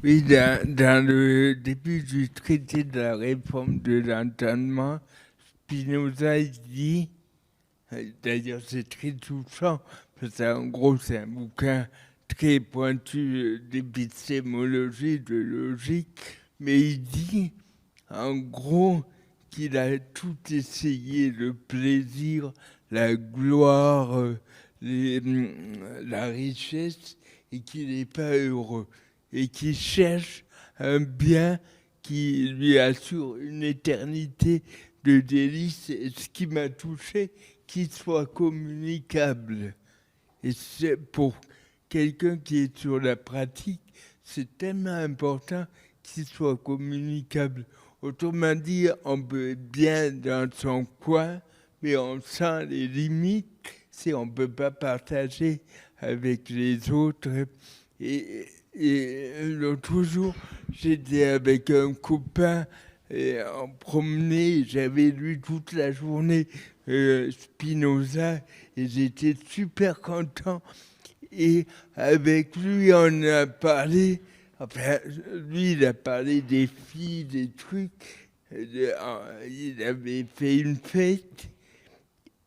Oui, dans le début du traité de la réforme de l'entendement, Spinoza il dit, d'ailleurs c'est très touchant, parce qu'en gros c'est un bouquin très pointu d'épistémologie, de logique, mais il dit en gros qu'il a tout essayé, le plaisir, la gloire, la richesse, et qu'il n'est pas heureux, et qu'il cherche un bien qui lui assure une éternité de délices, et ce qui m'a touché, qu'il soit communicable. Et c'est pour quelqu'un qui est sur la pratique, c'est tellement important qu'il soit communicable. Autrement dit, on peut être bien dans son coin, mais on sent les limites si on ne peut pas partager avec les autres. Et l'autre jour, j'étais avec un copain et on promenait, j'avais lu toute la journée Spinoza et j'étais super content. Et avec lui, on a parlé, enfin, lui, il a parlé des filles, des trucs. Il avait fait une fête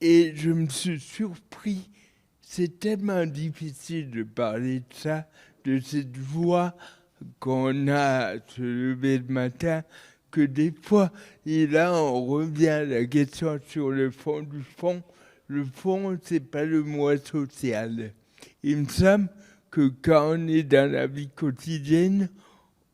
et je me suis surpris. C'est tellement difficile de parler de ça, de cette joie qu'on a à se lever le matin, que des fois, et là, on revient à la question sur le fond du fond. Le fond, c'est pas le moi social. Il me semble que quand on est dans la vie quotidienne,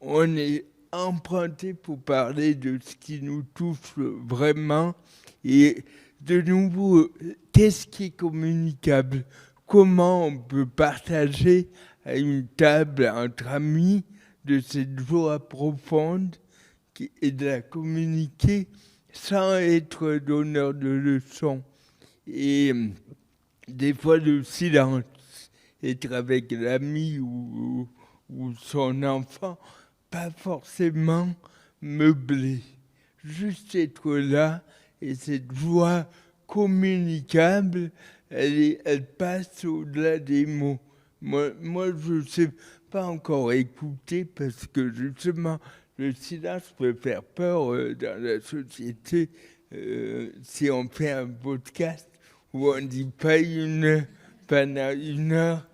on est emprunté pour parler de ce qui nous touche vraiment. Et de nouveau, qu'est-ce qui est communicable? Comment on peut partager à une table entre amis de cette joie profonde et de la communiquer sans être donneur de leçons? Et des fois, le silence, être avec l'ami ou son enfant, pas forcément meublé, juste être là et cette joie communicable, elle passe au-delà des mots. Moi, je ne sais pas encore écouter parce que justement, le silence peut faire peur dans la société si on fait un podcast où on ne dit pas une heure pendant une heure